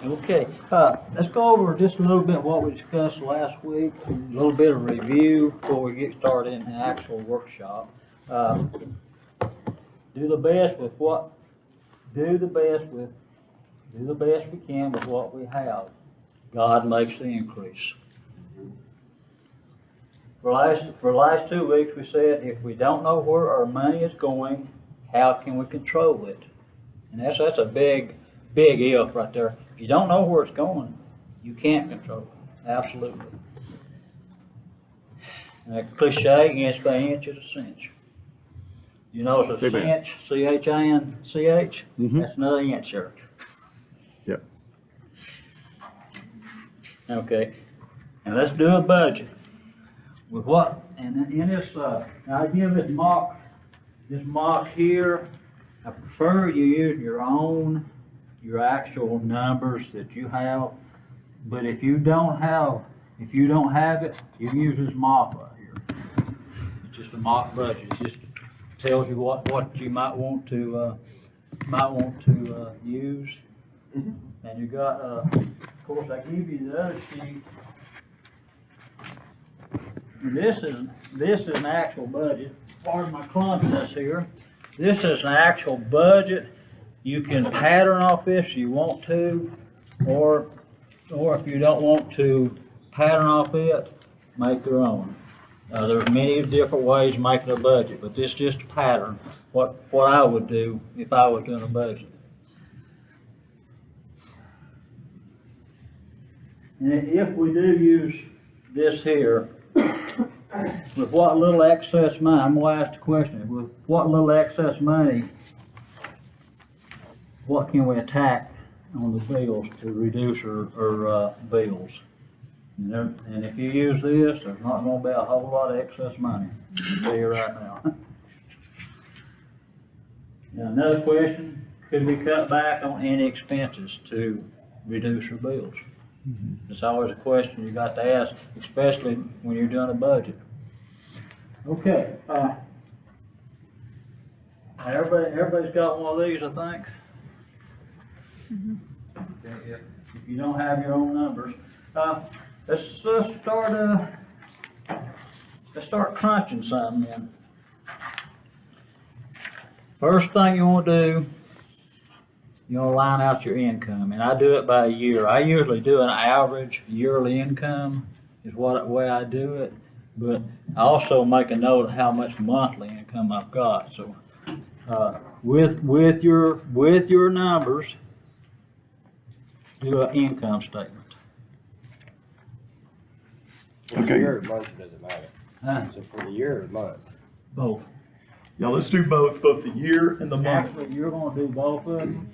Okay, let's go over just a little bit what we discussed last week, a little bit of review before we get started in the actual workshop. Do the best with what, do the best we can with what we have. God makes the increase. For the last 2 weeks, we said if we don't know where our money is going, how can we control it? And that's a big if right there. If you don't know where it's going, you can't control it. Absolutely. And that cliche, inch by inch is a cinch. You know it's a Amen. cinch, C-H-I-N-C-H? Mhm. That's another inch, church. Yep. Okay, and let's do a budget. With what, and in this, I give this mock here, I prefer you use your actual numbers that you have. But if you don't have it, you can use this mock right here. It's just a mock budget. It just tells you what you might want to use. And you got, of course, I give you the other sheet. And this is an actual budget. Pardon my clumsiness here. This is an actual budget. You can pattern off this if you want to, or if you don't want to pattern off it, make your own. There's many different ways of making a budget, but this is just a pattern. What I would do if I was doing a budget. And if we do use this here, with what little excess money, I'm gonna ask the question, with what little excess money, what can we attack on the bills to reduce our bills? And if you use this, there's not gonna be a whole lot of excess money, I'll tell you right now. Now, another question, could we cut back on any expenses to reduce our bills? It's always a question you got to ask, especially when you're doing a budget. Okay, everybody's got one of these, I think. Okay, if you don't have your own numbers, let's start crunching something then. First thing you want to do, you want to line out your income, and I do it by year. I usually do an average yearly income is the way I do it, but I also make a note of how much monthly income I've got. So with your numbers, do an income statement. For the Okay. year or month, does it matter? Huh? So for the year or month? Both. Yeah, let's do both the year and the month. Actually, you're going to do both of them.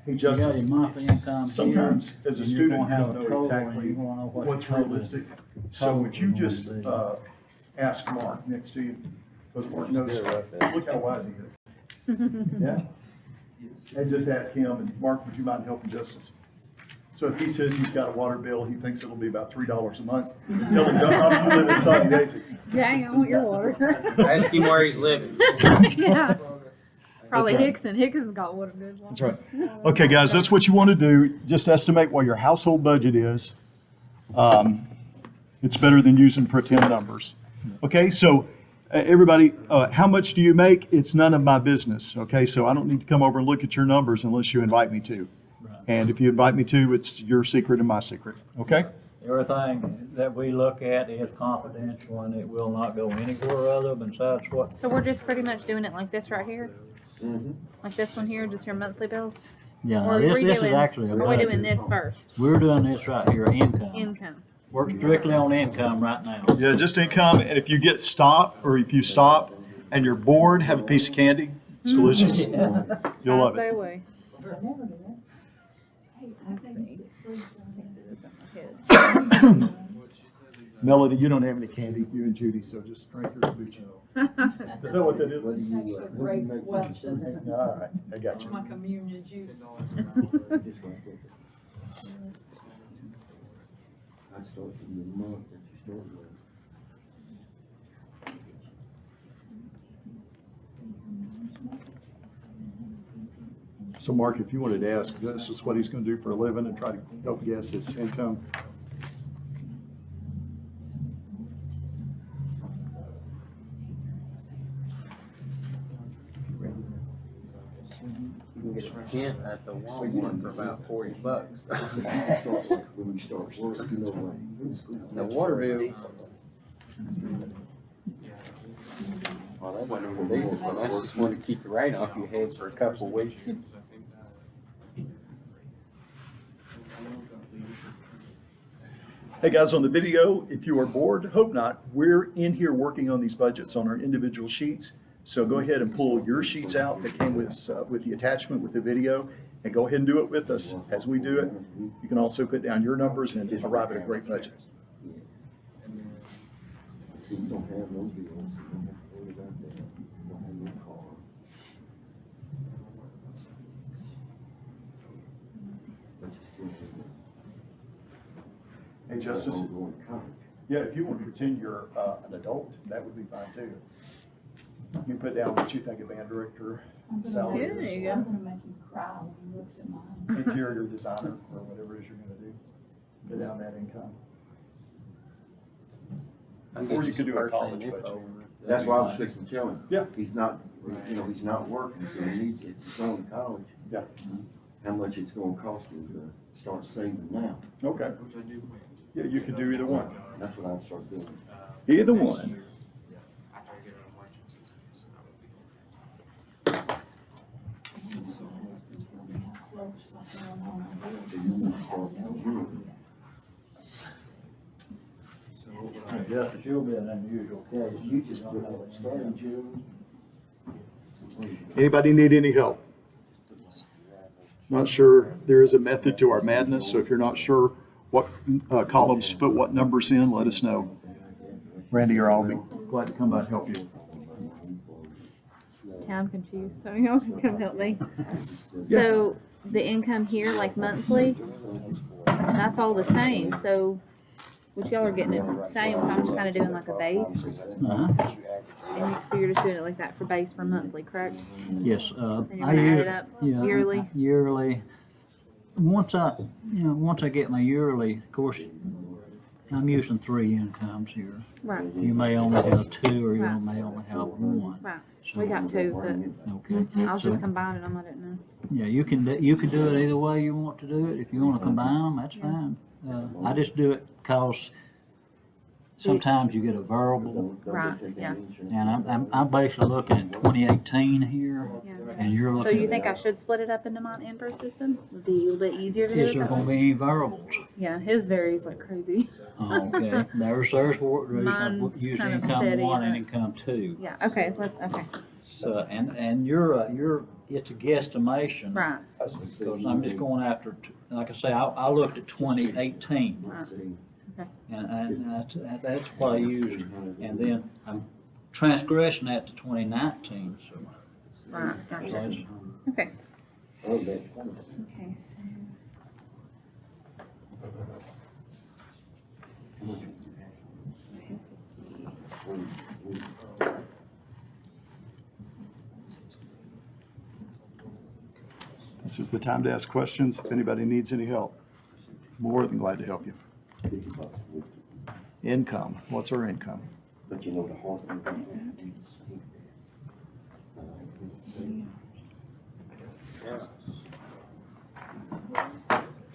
You got Justice, your monthly income here, sometimes as a and you're student, gonna you have don't a know total, exactly and you're gonna know what what's the total- realistic. So total would you is gonna just, be. ask Mark next to you? Because Mark knows, Do it right there. look how wise he is. Yeah? And just ask him, and Mark, would you mind helping Justice? So if he says he's got a water bill, he thinks it'll be about $3 a month. Tell him, I'm living in Soggy Basic. Dang, I want your water. Ask him where he's living. Yeah. Probably right. Hickson. Hickson's got water good water. That's right. Okay, guys, that's what you want to do. Just estimate what your household budget is. It's better than using pretend numbers. Okay, so everybody, how much do you make? It's none of my business. Okay, so I don't need to come over and look at your numbers unless you invite me to. And if you invite me to, it's your secret and my secret. Okay? Everything that we look at is confidential, and it will not go anywhere other besides what. So we're just pretty much doing it like this right here? Like this one here, just your monthly bills? Yeah, Or this are we is doing, actually a are we doing budget. this first? We're doing this right here, income. Income. We're strictly on income right now. Yeah, just income. And if you get stopped, or if you stop and you're bored, have a piece of candy. It's delicious. You'll love Stay it. away. Let's see. Melody, you don't have any candy, you and Judy, so just drink your kombucha. Is that what that is? Great Welch's, All right, I got you. my communion juice. I start from the month that you start with. So Mark, if you wanted to ask, this is what he's gonna do for a living and try to help guess his income. You can get a tent at the Walmart for about $40. When you start working, you know, like. The water bill. Well, that wasn't even decent, but that's just one to keep the rain off your head for a couple of weeks. Hey guys, on the video, if you are bored, hope not, we're in here working on these budgets on our individual sheets. So go ahead and pull your sheets out that came with the attachment with the video, and go ahead and do it with us as we do it. You can also put down your numbers and arrive at a great budget. See, you don't have no bills, you don't have to worry about that, you don't have no car. But you still have Hey Justice, ongoing coverage. yeah, if you want to pretend you're an adult, that would be fine too. You can put down what you think a band director salary Yeah, there is, you go. I'm gonna make him cry when he looks at mine. interior designer, or whatever it is you're gonna do. Put down that income. Or you could do a college budget. That's why I was fixing to tell him. Yeah. He's not, you know, he's not working, so he needs, if he's going to college. Yeah. How much it's gonna cost him to start saving now. Okay. Yeah, you could do either one. That's what I'd start doing. Either one. Close, like, going on this, So you doesn't can have start no- from June. Justice, you'll be an unusual case. You just put, start in June. Anybody need any help? Not sure there is a method to our madness, so if you're not sure what columns to put what numbers in, let us know. Randy or I'll be glad to come by and help you. Yeah, I'm confused, so y'all can come help me. So the income here, like monthly, that's all the same, so what y'all are getting it the same, so I'm just kinda doing like a base. Uh-huh. And so you're just doing it like that for base for monthly, correct? Yes, And you're gonna add it up yeah, yearly? Yearly. Once I get my yearly, of course, I'm using 3 incomes here. Right, You may only have 2, or you Right. may only have 1. right. We got 2, Okay. but I was just So, combining them, I didn't know. yeah, you can do it either way you want to do it. If you want to combine them, that's fine. I just do it because sometimes you get a variable, Right, yeah. and I'm basically looking at 2018 here, Yeah. and you're So looking. you think I should split it up into mine and Bruce's system? Would be a little bit easier to do Is it there that going to way? be any variables? Yeah, his varies like crazy. Okay, there's what reason I Mine's use kind of income steady, 1 and but- income 2. Yeah, okay, okay, So, and you're, it's a guesstimation. right, Because I'm just going after, like I say, I looked at 2018, and that's what I used. And then I'm transgressing that to 2019, so. right, so gotcha. it's- Okay, Oh, that. okay, so. This is the time to ask questions. If anybody needs any help, more than glad to help you. $50 a week. Income, what's our income? But you know, the hard thing.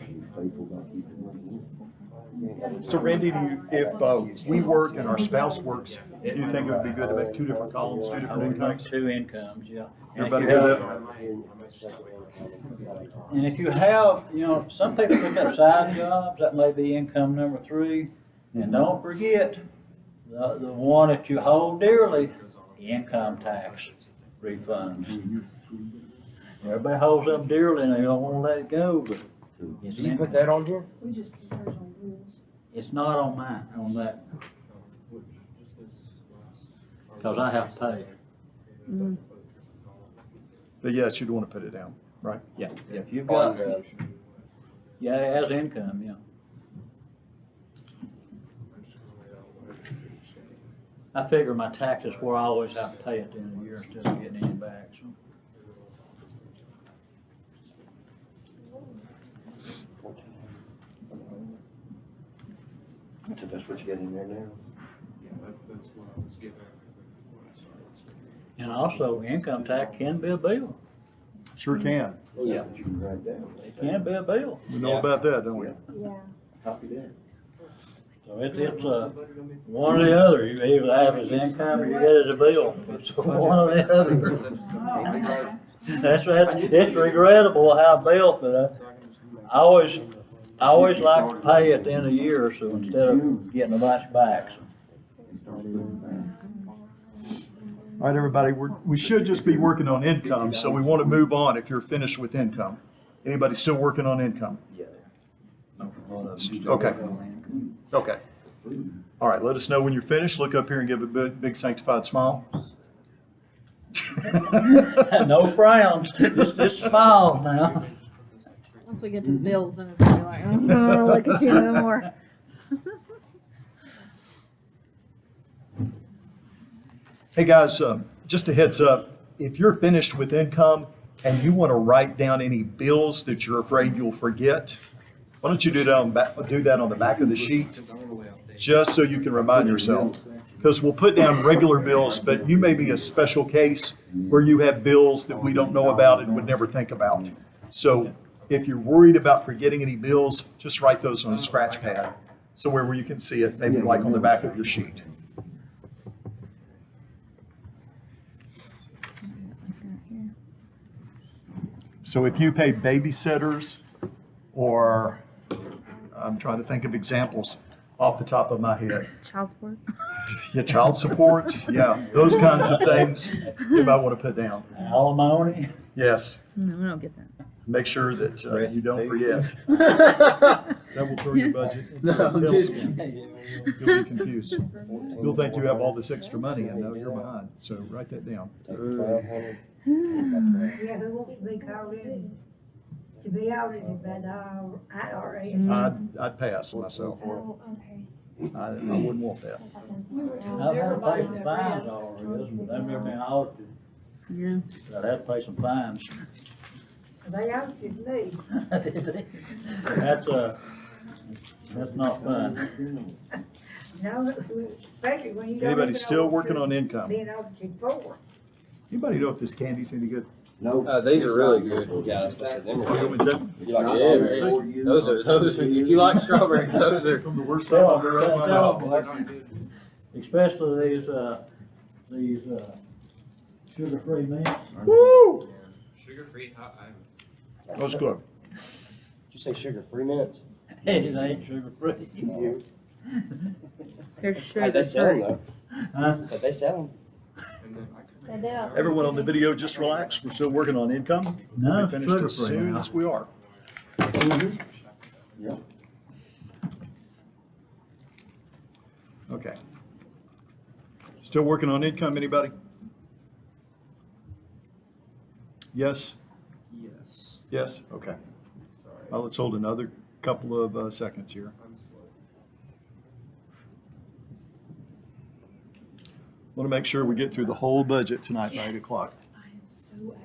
Be faithful about keeping money. So Randy, if we work and our spouse works, do you think it would be good to make 2 different columns, 2 I different would make incomes? 2 incomes, yeah. And if Everybody you hear have- And if you have, some people pick up side jobs, that may be income number 3. And don't forget, the one that you hold dearly, income tax refunds. Everybody holds them dearly and they don't wanna let it go, but it's, You put that on here? We just put ours on rules. it's not on mine, on that. Cause I have to pay it. Mm, But yes, you'd want to put it down, right? Yeah, if you've got, yeah, as income, yeah. I figure my taxes where I always have to pay at the end of the year instead of getting any back, so. So that's what you got in there now? Yeah, that's what I was getting at before I started. And also, income tax can be a bill. Sure can. Oh, yeah. But you can write down. It can be a bill. We know about that, don't we? Yeah. Copy that. So it's one or the other. You either have his income or you get it as a bill. It's one or the other. That's right. It's regrettable how I built, but I always like to pay at the end of the year, so instead of getting a bunch back. All right, everybody, we should just be working on income, so we want to move on if you're finished with income. Anybody still working on income? Okay. Okay. All right, let us know when you're finished. Look up here and give a big sanctified smile. No frowns, just smile now. Once we get to the bills, then it's gonna be like, I don't wanna look at you no more. Hey, guys, just a heads up, if you're finished with income and you want to write down any bills that you're afraid you'll forget, why don't you do that on the back of the sheet, just so you can remind yourself. Because we'll put down regular bills, but you may be a special case where you have bills that we don't know about and would never think about. So if you're worried about forgetting any bills, just write those on a scratch pad, somewhere where you can see it, maybe like on the back of your sheet. So if you pay babysitters, or I'm trying to think of examples off the top of my head. Child support. Yeah, child support, yeah, those kinds of things you might want to put down. Alimony. Yes, No, we don't get that. make sure that you don't forget. That will throw your budget into No, a I'm just tailspin. kidding. You'll be confused. You'll think you have all this extra money and no, you're behind. So write that down. Take 1,200. Yeah, who wants to be called in to be audited by the IRS? I'd pass myself. Oh, okay. I wouldn't want that. I've had to pay some fines already, but they've never been audited. Yeah. I'd have to pay some fines. They audited me. That's not fun. No, especially when you don't. Anybody even still know working what on you're income? being audited for. Anybody know if this candy's any good? No. These are really good. Yeah, them You are want me to take them? You like Yeah, strawberries? man. Those are, if you like strawberries, those are. From the worst stuff I've ever had in my life. Especially these sugar-free mints. Woo! Sugar-free hot item. That's good. Did you say sugar-free mints? It ain't sugar-free. There's How'd they sugar sell them free. though? Huh? Said they sell them? And then I could. They do. Everyone on the video, just relax. We're still working on income. No, We'll it's be finished as sugar-free soon now. as we are. Yeah. Okay. Still working on income, anybody? Yes? Yes. Yes? Okay. Sorry. Well, let's hold another couple of seconds here. I'm slow. Want to make sure we get through the whole budget tonight by 8 o'clock. I am so accurate.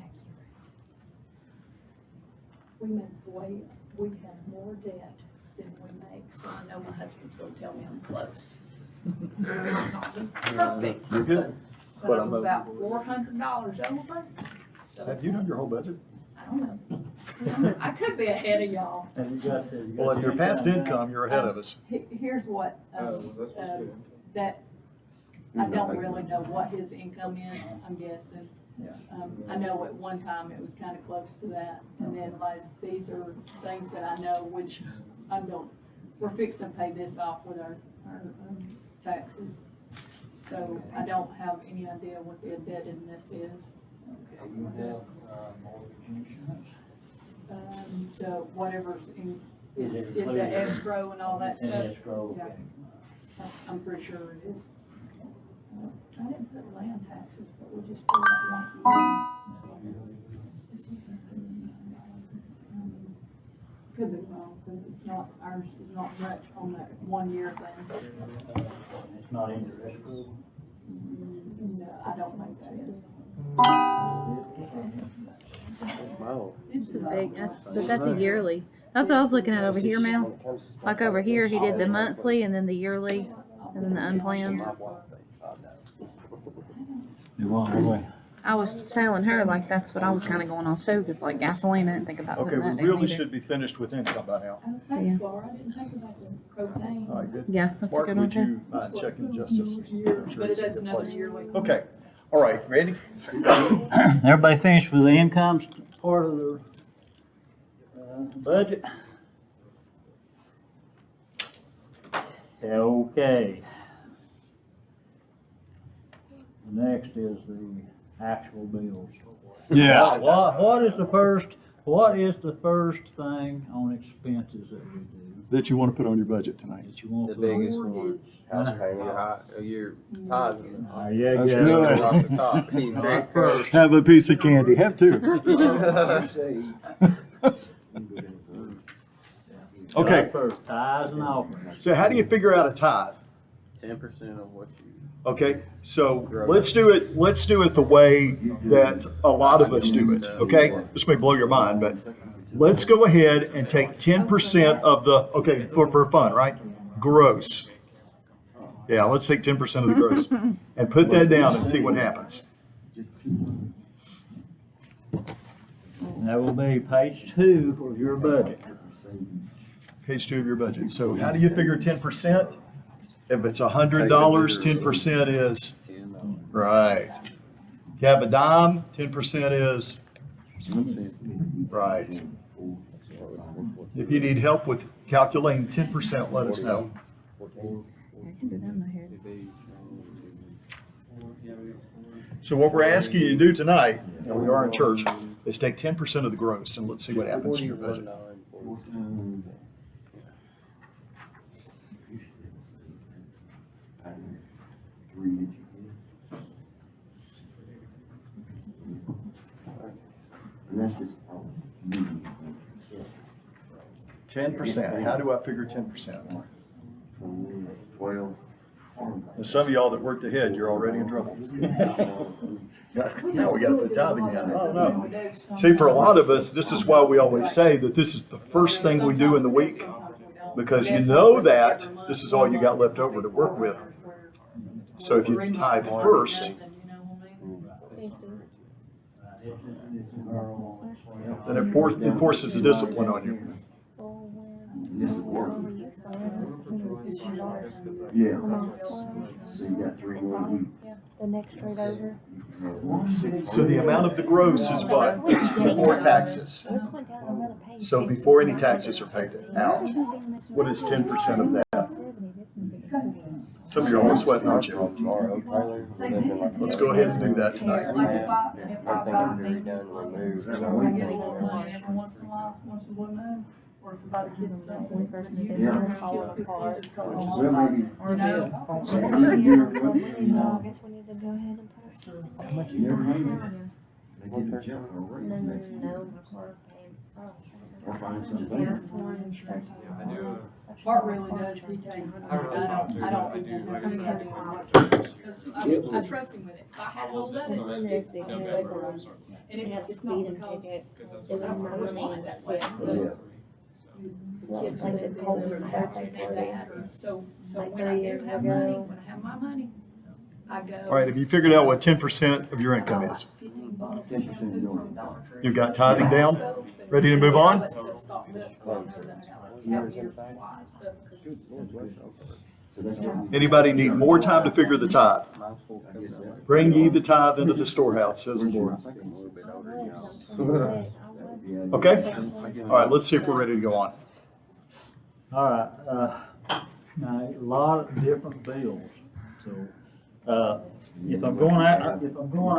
We have more debt than we make, so I know my husband's gonna tell me I'm close. Not perfect. You're good. But I'm about $400 over, so. Have you done your whole budget? I don't know. I could be ahead of y'all. And you got the- Well, if you're past income, you're ahead of us. Here's what, Oh, well, that's what's good. that, I don't really know what his income is, I'm guessing. Yeah. I know at one time it was kind of close to that, and then these are things that I know, which I don't, we're fixing to pay this off with our taxes. So I don't have any idea what the indebtedness is. Okay, you have, mortgage insurance. The whatever's in, Is it's it in the included? escrow and all that And stuff. escrow, okay. I'm pretty sure it is. I didn't put land taxes, but we just put that once a year. Could be wrong, but it's not, ours is not much on that 1 year thing. It's not in your escrow. No, I don't think that is. Wow. It's It's a big, but that's a yearly. That's what I was looking at over here, Mel. Like over here, he did the monthly and then the yearly and then the unplanned. You want away? I was telling her like that's what I was kind of going off too, because like gasoline, I didn't think about Okay, putting we that down really either. should be finished with income by now. Oh, thanks, Laura, I didn't think about the propane. All right, good. Yeah, that's a Mark, good one would too. you mind checking justice? But that's another yearly. Okay, all right, Randy? Everybody finished with the income part of the budget? Okay. The next is the actual bills. Yeah. What is the first thing on expenses that we do? That you want to put on your budget tonight? That you want The to put on? biggest one, house payment, your tithe. Yeah, That's yeah. good. Off the top. Right first. Have a piece of candy, have two. Okay, Right first, tithes and offerings. so how do you figure out a tithe? 10% of what you. Okay, so let's do it the way that a lot of us do it, okay? This may blow your mind, but let's go ahead and take 10% of the, okay, for fun, right? Gross. Yeah, let's take 10% of the gross and put that down and see what happens. That will be page 2 of your budget. Page 2 of your budget. So how do you figure 10%? If it's $100, 10% is, right. If you have a dime, 10% is, right. If you need help with calculating 10%, let us know. So what we're asking you to do tonight, and we are in church, is take 10% of the gross and let's see what happens in your budget. And that's just probably medium. 10%. How do I figure 10%? 12. Some of y'all that worked ahead, you're already in trouble. Now we gotta put tithing in. Oh, no. See, for a lot of us, this is why we always say that this is the first thing we do in the week. Because you know that this is all you got left over to work with. So if you tithe first, then it forces a discipline on you. Yeah. So you got 3 more weeks. The next straight over. So the amount of the gross is what? It's before taxes. Let's went down another page. So before any taxes are paid out, what is 10% of that? Some of you are almost sweating, aren't you? Let's go ahead and do that tonight. Like if I buy meat, I get a little money every once in a while, once in a blue moon, or if I buy the kids something. I guess we need to go ahead and put some. How much you never knew? They get a jump already. No, we're paying. Or find something else. Part really does, he takes, I don't. I trust him with it. If I had hold of it, When there's big and numbers, it, we have it's not speeding because, ticket. I don't wish mine that way, but the kids Like live the in Colts their and house birthday and party. that, or so Like when I 3 do years have ago. money, when I have my money, I go. All right, have you figured out what 10% of your income is? $15 10% is going Dollar Tree. You've got tithing down? Ready to move on? So I know that I have years supply of stuff, 'cause So that's what Anybody need more time to figure the tithe? I guess that. Bring ye the tithe into the storehouse, says the Lord. I think I'm a little bit older than y'all. Okay? All right, let's see if we're ready to go on. All right, now, a lot of different bills, so, if I'm going off this, I'm going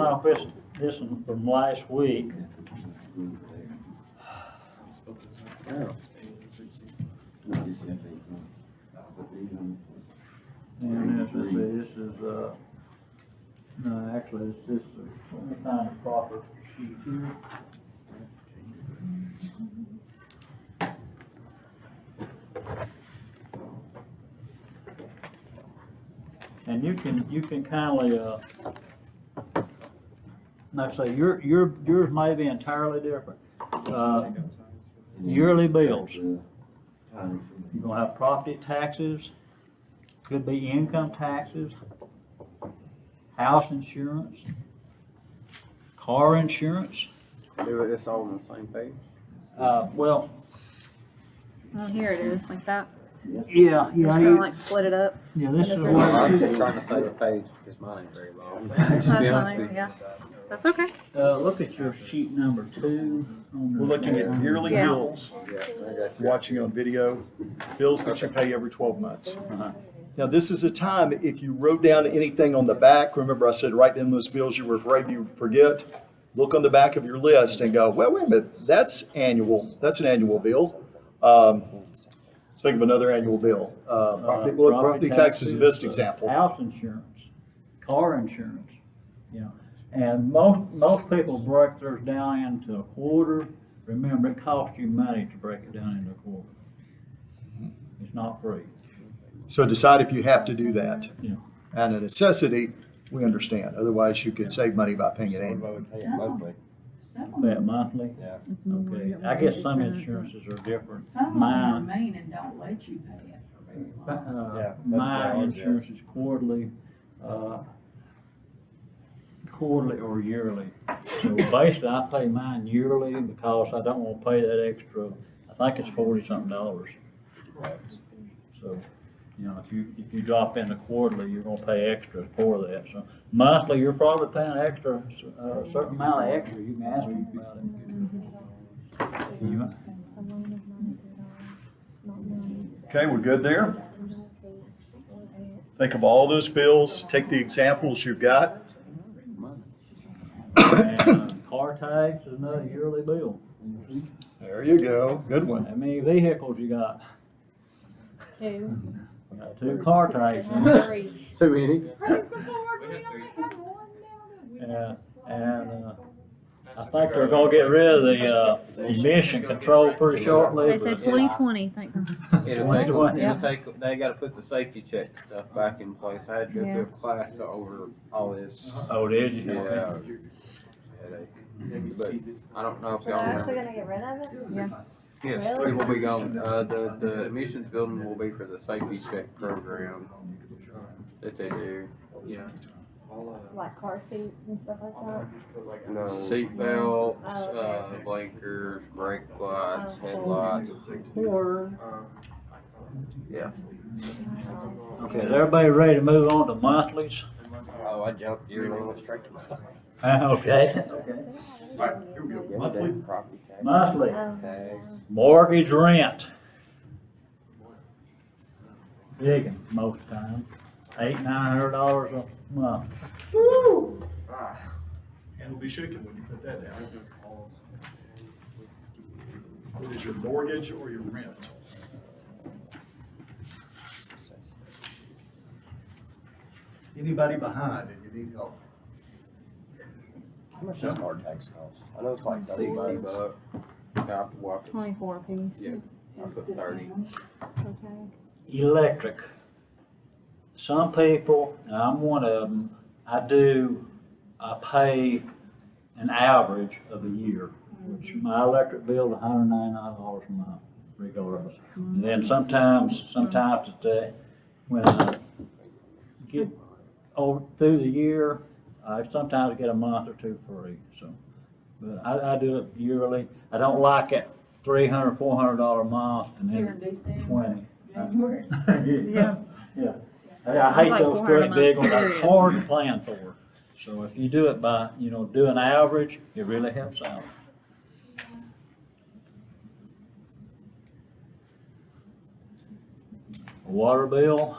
off this one from last week. And this is, no, actually, it's just, let me find a proper sheet here. And you can kindly, like I say, yours may be entirely different. Yearly bills. You're gonna have property taxes, could be income taxes, house insurance, car insurance. Do it, it's all on the same page. Well, Oh, here it is, like that. yeah, Just yeah, kinda like split it up. yeah, this is I'm what, just trying to save a page because mine ain't very long. That's To be honest fine, with you. yeah. That's okay. look at your sheet number 2. on the- We're looking at yearly Yeah. bills, Yeah, I got you. watching on video, bills that you pay every 12 months. Uh-huh. Now, this is a time, if you wrote down anything on the back, remember I said write down those bills you were afraid you would forget, look on the back of your list and go, well, wait a minute, that's annual, that's an annual bill. Let's think of another annual bill. Property taxes in this example. House insurance, car insurance, you know. And most people break theirs down into a quarter. Remember, it costs you money to break it down into a quarter. It's not free. So decide if you have to do that. Yeah. And a necessity, we understand. Otherwise, you could save money by paying it annually. Some of Pay it them, monthly? It's more Okay, like I guess some percent. insurances are different. some of them Mine, remain and don't let you pay it for very long. my insurance is quarterly, quarterly or yearly. So basically, I pay mine yearly because I don't want to pay that extra, I think it's $40-something. So, you know, if you drop into quarterly, you're gonna pay extra for that. So monthly, you're probably paying extra, a certain amount of extra, you can ask me about it. You- Okay, we're good there? Think of all those bills, take the examples you've got. And car tax is another yearly bill. There you go, good one. How many vehicles you got? 2. You got 2 car taxes. 3. Too many. Praise the Lord, we only have one now. Yeah, and, I think they're gonna get rid of the, emission control pretty shortly. They said but- 2020, thank them. It'll take, they gotta put the safety check stuff back in place. I had to go Yeah. through a class over all this. Oh, did you? Yeah. Okay. Headache. But I don't know if So y'all they're actually remember. gonna get rid of it? Yeah. Yes, Really? we will be going. The emissions building will be for the safety check program that they do. Like car seats and stuff like that? Seat belts, blinkers, brake lights, headlights. Yeah. Okay, is everybody ready to move on to monthlies? Oh, I jumped yearly and went straight to monthly. Okay, okay. All right, here we go. Monthly. Property tax. Monthly, Tax. mortgage rent. Big one most times, $800-900 a month. Hand will be shaking when you put that down. What is your mortgage or your rent? Anybody behind and you need help? How much does car tax cost? I know it's like $60. I walk it. 24 apiece. Yeah. I put 30. Okay. Electric. Some people, and I'm one of them, I pay an average of a year, which my electric bill is $199 a month, regardless. And then sometimes when I get through the year, I sometimes get a month or two free, so. But I do it yearly. I don't like it $300, $400 a month and Here then in December, 20. January. Yeah, yeah. I hate like those 400 great a big month, ones, it's period. hard to plan for. So if you do it by, do an average, it really helps out. Water bill,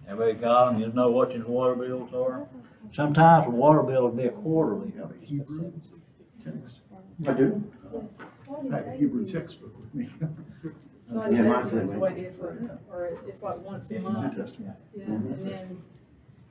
everybody got them, you know what your water bills are. Sometimes a water bill will be a quarterly. You have a Hebrew text? I do. I have a Hebrew textbook with me. Sunny Yeah, Texas mine is too. way different, or it's like once a New month. Testament. Yeah, and then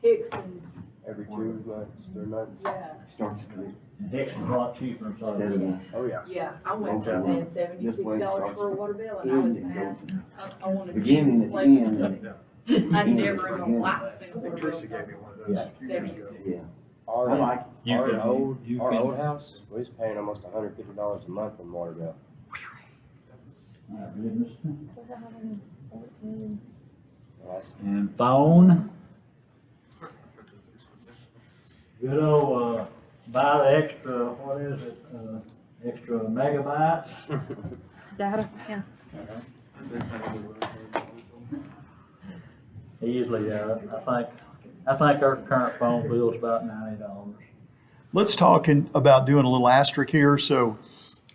Hickson's, Every 2 months, 3 months. yeah, Starts at 3. And Hickson's a lot cheaper than Southern. 7. Oh, yeah. yeah, I went from Okay. paying $76 for a water bill, and I was paying, I wanted to Beginning at the place end. it. I never in my life seen a I think water bill. Tracy gave me one of those a few years ago. $76. Yeah. I Ours, like it. You Our can- old, you our can- old house, we was paying almost $150 a month in water bill. My goodness. 114. That's- And phone. Good old, buy the extra, what is it, extra megabytes? Data, yeah. Easily, I think our current phone bill is about $90. Let's talk about doing a little asterisk here. So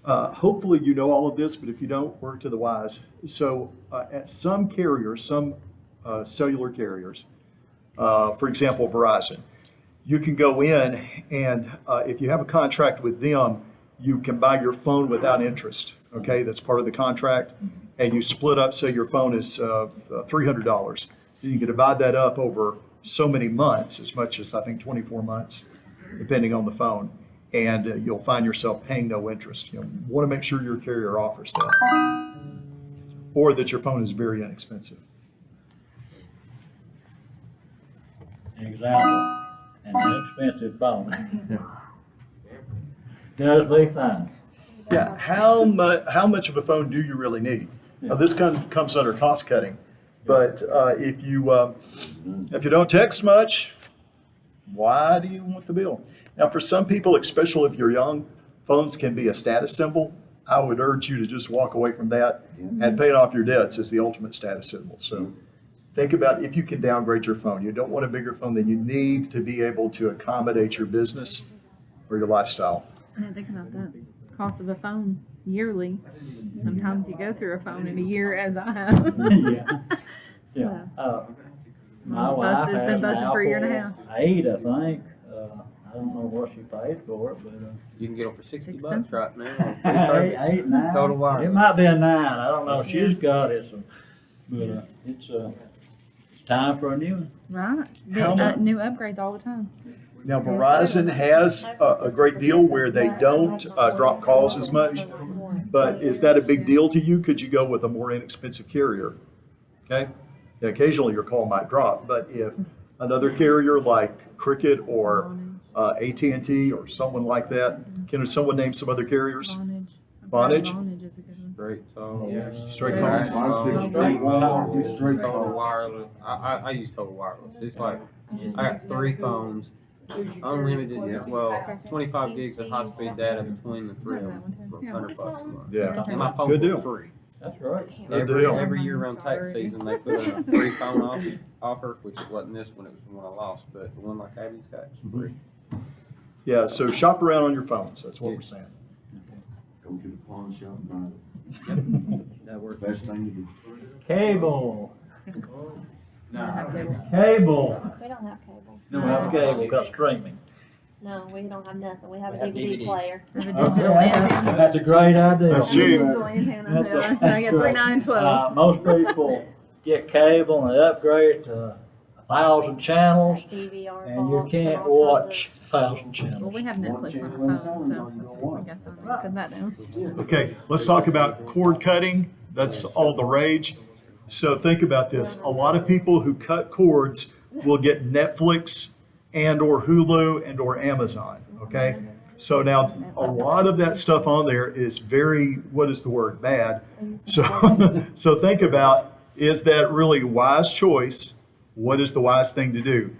hopefully you know all of this, but if you don't, work to the wise. So at some carriers, some cellular carriers, for example, Verizon, you can go in and if you have a contract with them, you can buy your phone without interest. Okay, that's part of the contract. And you split up, say your phone is $300. You can divide that up over so many months, as much as I think 24 months, depending on the phone. And you'll find yourself paying no interest. You want to make sure your carrier offers that. Or that your phone is very inexpensive. Example, an inexpensive phone. Does be fine. Yeah, how much of a phone do you really need? Now, this comes under cost cutting, but if you don't text much, why do you want the bill? Now, for some people, especially if you're young, phones can be a status symbol. I would urge you to just walk away from that, and paying off your debts is the ultimate status symbol. So think about if you can downgrade your phone. You don't want a bigger phone than you need to be able to accommodate your business or your lifestyle. I didn't think about that. Cost of a phone yearly. Sometimes you go through a phone in a year, as I have. Yeah. Yeah. So, My It's wife busted. It's been has an busted for a year and a Apple 8, I think. I don't know what she paid for it, but, You can get them for $60 expensive. right now. eight, 9. Total wireless. It might be a 9, I don't know, she's got it, so, but, it's time for a new one. right. How mu- New upgrades all the time. Now, Verizon has a great deal where they don't drop calls as much, but is that a big deal to you? Could you go with a more inexpensive carrier? Okay? Yeah, occasionally your call might drop, but if another carrier like Cricket or AT&T or someone like that, can someone name some other carriers? Vonage? Vonage is a good one. Straight phone. Yeah. Straight Straight calls? Mine's fixed straight wire, do straight Total call. wireless. I use total wireless. It's like, I got 3 phones, unlimited, well, 25 gigs of high-speed data between the 3 of them for $100 a month. Yeah. And my Good phone's deal. for free. That's right. Good deal. Every year around tax season, they put a free phone offer, which it wasn't this one, it was the one I lost, but the one like Abby's got is free. Yeah, so shop around on your phones, that's what we're saying. Go to the pawn shop and buy That works. it. Best thing to do. Cable, We don't have cable. cable. We don't have cable. No, we have cable, got streaming. No, we don't have nothing. We have a We have DVD DVDs. player. We have a digital antenna. That's a great idea. That's cheap. Digital antenna. That's Yeah, I get 3, 9, and 12. Most people get cable and they upgrade to 1,000 channels, DVR and you box can't all kinds watch 1,000 Well, channels. we have Netflix on our phone, so I guess I'll put that down. Okay, let's talk about cord cutting. That's all the rage. So think about this. A lot of people who cut cords will get Netflix and or Hulu and or Amazon, okay? So now a lot of that stuff on there is very, what is the word, bad. So, so think about, is that really a wise choice? What is the wise thing to do?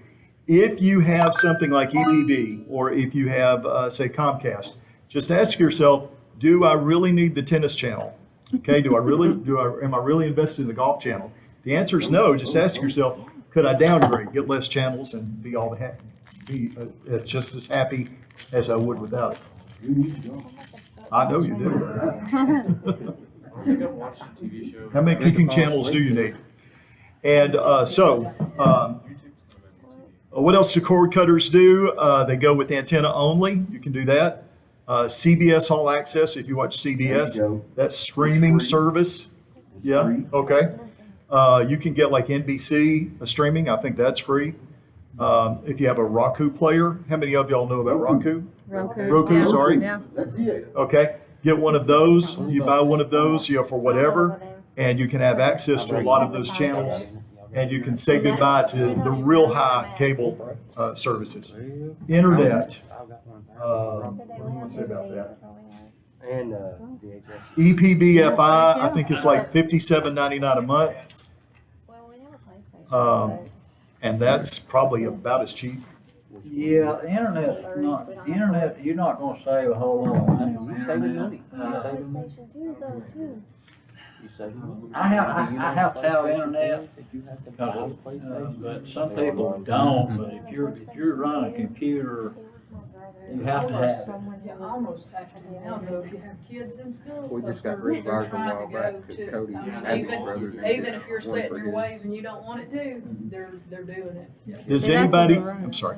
If you have something like EBB or if you have, say, Comcast, just ask yourself, do I really need the tennis channel? Okay, am I really invested in the golf channel? The answer is no. Just ask yourself, could I downgrade, get less channels, and be just as happy as I would without it? You need to go. I know you do. I think I've watched a TV show. How many kicking channels do you need? And what else do cord cutters do? They go with antenna only. You can do that. CBS All Access, if you watch CBS, There you go. that's streaming It's free. service. Yeah, free. okay. You can get like NBC streaming. I think that's free. If you have a Roku player, how many of y'all know about Roku? Roku, Yeah. sorry. Yeah. That's it. Okay, get one of those. You buy one of those, for whatever, and you can have access to a lot of those channels. And you can say goodbye to the real high cable services. Internet. What do you want to say about that? And, VHS. EPBFI, I think it's like $57.99 a month, Well, we have a PlayStation. Um, and that's probably about as cheap. Yeah, internet, you're not gonna save a whole lot of money on You're saving internet. money. PlayStation 2 though, too. You saving money? I have to have internet, If you have to buy a PlayStation. but some people don't, but if you're running a computer, you have to have it. You almost have to now, though, if you have kids in school. We just got they're rebarred a trying while to back go because to- Cody I mean, has his brother. Even if you're set in your ways and you don't want it to, they're doing it. Does See, that's what anybody, we're running. I'm sorry,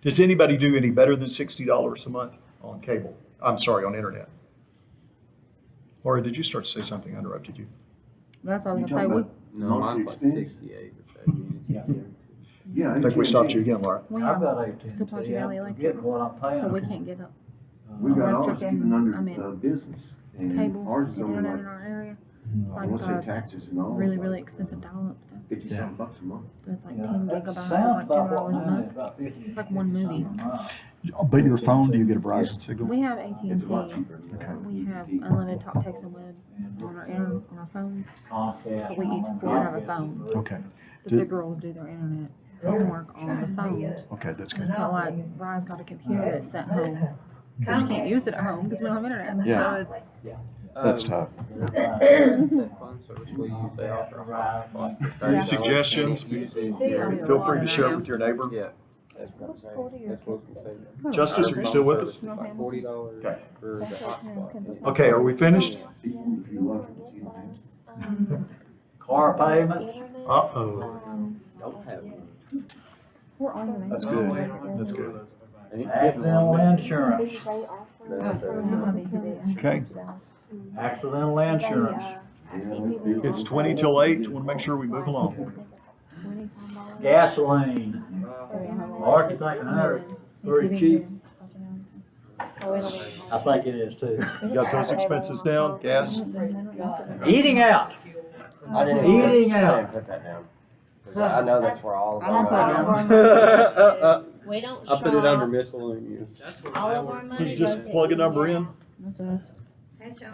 does anybody do any better than $60 a month on cable? I'm sorry, on internet? Laura, did you start to say something? I interrupted you. That's what I You was gonna say, talking we, about No, mine's like Monthly expense? 68 or 70. Yeah. I think we stopped you again, Laura. we I've have, got AT&T, Supplies Valley I'm Electric. getting what I'm paying. so we can't get up We got ours Electric even and, I under, mean, business, and cable, ours is only internet like, in our area. It's I wanna say like, taxes and all. really, like really expensive dial-up stuff. $50 bucks a month. So it's like Yeah, 10 that gigabytes, it's sounds like about what $2 a mine month. is, about 50 It's like one movie. a month. But your phone, do you get a Verizon signal? We have AT&T. It's a lot cheaper. We have unlimited talk, text, and web on our phones. Comcast. So we each four have a phone. Okay, But the girls do their internet homework on the phones. okay, that's good. But like, Ryan's got a computer that's sent home. But you can't use it at home because we don't have internet. Yeah. So it's, That's tough. That phone service we use, they offer a hotspot for Any $30. suggestions? And it uses Yeah. your- Feel free to share it with your neighbor. Yeah. That's what I'm saying. That's what I'm saying. Justice, are you still with us? It's like $40 Okay. for the hotspot. Okay, are we finished? If you love it, you don't have it. Car payments, Uh-oh, Don't have it. we're on the that's good, that's good. accidental insurance, Okay, accidental insurance, it's 20 till 8, want to make sure we move along. gasoline. Mark, you think that's pretty cheap? I think it is too. You got those expenses down, gas? Eating out, I didn't eating I out. didn't put that down. 'Cause I know that's where all of I don't our. put it down. We don't I put it under shop. miscellaneous. That's what All I of would. our money You just goes to plug a eating number out. in? That's us.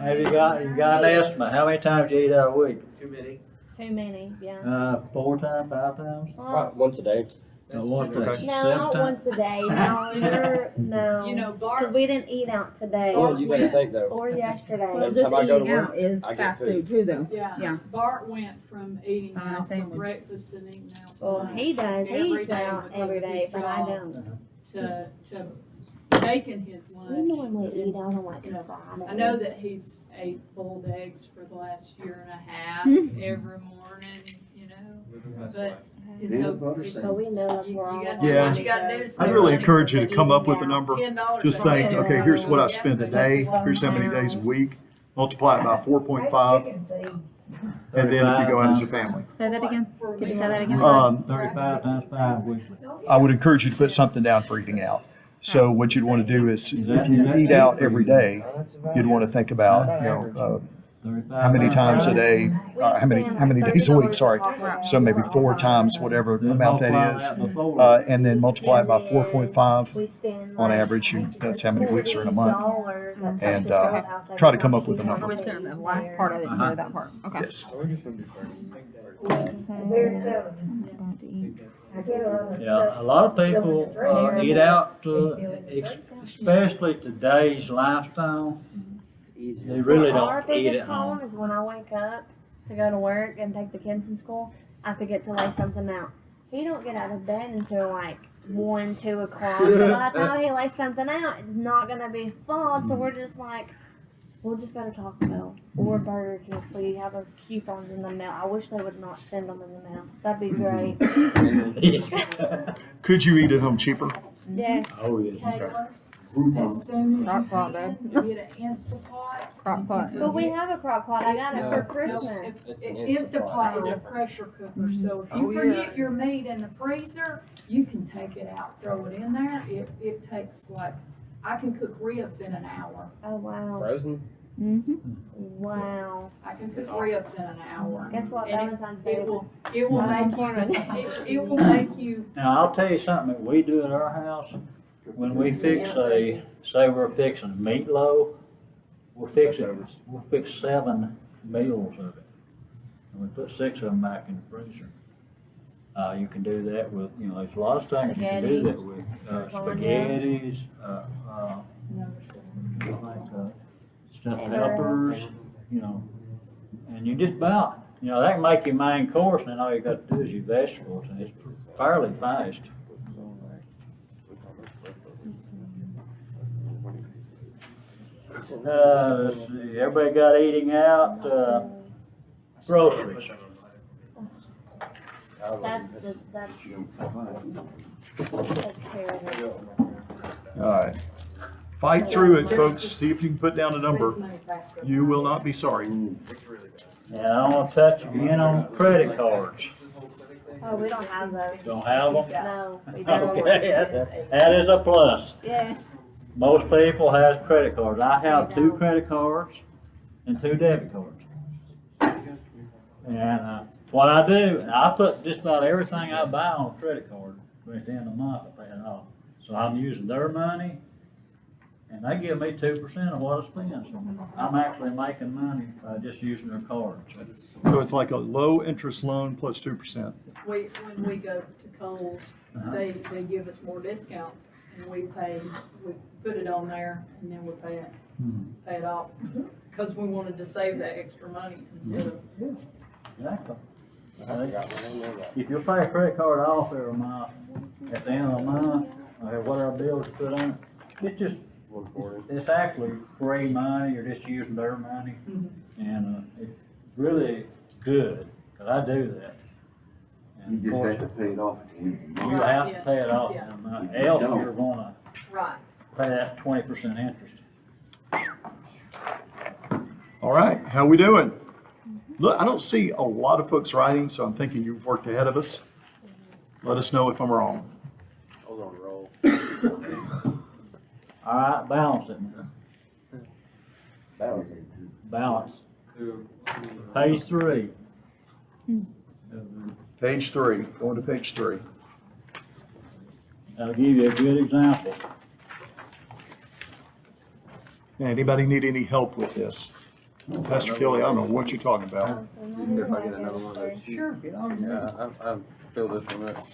Have you got an estimate, how many times you eat out a week? Too many. Too many, yeah. 4 times, 5 times? Well, Once a day. One Okay. time, no, 7 not times? once a day. No, no. You know, Because Bart, we didn't eat out today Well, you gotta think though. or yesterday. Well, Every just time I go to eating work, out is I get fast food. food too, though. yeah, Yeah. Bart went from eating Buying a out for sandwich. breakfast and eating out for Well, lunch he does. He Every eats day out because every of day, his but I job. don't. to taking his We lunch. normally eat out on like You know, Fridays. I know that he's ate boiled eggs for the last year and a half every morning, you know, but it's Peanut butter okay. sandwich. So we know that's You where all gotta of do our Yeah. what money you gotta do to goes. stay I'd really running. encourage you to come up with a number. $10 Just for think, that. okay, here's what I spend a day, here's how many days a week, multiply it by 4.5, and then if you go out as a family. Say that again. For Could you me. say that again? 35 times 5 weeks. I would encourage you to put something down for eating out. So what you'd want to do is, if you eat out every day, you'd want to think about, how many times a day, how many days a week, sorry. So maybe 4 times, whatever amount that is, and then multiply it by 4.5 We spend on like average. That's how many weeks are in a month. $40 at And, Texas Roadhouse every try to come time up with a we number. go Which there. the last part I didn't hear that part. Okay. Yes. Yeah, a lot of people eat out, especially today's lifestyle. They really Our don't eat biggest at problem home. is when I wake up to go to work and take the kids to school, I forget to lay something out. He don't get out of bed until like 1, 2 o'clock. So by the time he lays something out, it's not gonna be full. So we're just like, we'll just go to Taco Bell or Burger King. So you have those coupons in the mail. I wish they would not send them in the mail. That'd be great. Could you eat at home cheaper? Yes. Oh, yes. Taylor, Groupon. as soon as Crock you pot, can, babe. get an Instapot. Crock pot. But we have a crock pot. I got it for No. Christmas. It's an Instapot is a Instapot. pressure cooker, so if you forget your meat in the freezer, you can take it out, throw it in there. It takes like, I can cook ribs in an hour. Oh wow. Frozen? Mm-hmm. Wow. I can cook ribs in an hour. Guess what? And Valentine's Day It is will, it will Not make you, important. it will make you, Now, I'll tell you something that we do at our house. when we fix say we're fixing meatloaf, we'll fix 7 meals of it. And we put 6 of them back in the freezer. You can do that with, there's a lot of things you can do that with, spaghettis, like, stuffed peppers, and you just about, that can make your main course, and then all you got to do is your vegetables, and it's fairly fast. Let's see, everybody got eating out, groceries. That's terrible. All right. Fight through it, folks. See if you can put down a number. You will not be sorry. And I don't want to touch again on credit cards. Oh, we don't have those. Don't have them? No, we don't. Okay, that is a plus. Yes. Most people have credit cards. I have 2 credit cards and 2 debit cards. And what I do, I put just about everything I buy on a credit card. At the end of the month, I pay it off. So I'm using their money, and they give me 2% of what I spend. So I'm actually making money by just using their cards. So it's like a low interest loan plus 2%. When we go to Kohl's, they give us more discount, and we put it on there, and then we pay it off. Because we wanted to save that extra money instead of. Exactly. If you pay a credit card off every month, at the end of the month, or whatever bills you put on, it's actually free money, you're just using their money. And it's really good, because I do that. You And of just course, have to pay it off at the end of the you month. have to pay it off, Yeah. every month, else you're gonna Right. pay that 20% interest. All right, how we doing? Look, I don't see a lot of folks writing, so I'm thinking you've worked ahead of us. Let us know if I'm wrong. I was on a roll. All right, balance it. Balance. Page 3. Page 3, going to page 3. I'll give you a good example. Anybody need any help with this? Pastor Kelly, I don't know what you're talking about. If I get another one of those. Sure, get on there. Yeah, I filled this one up.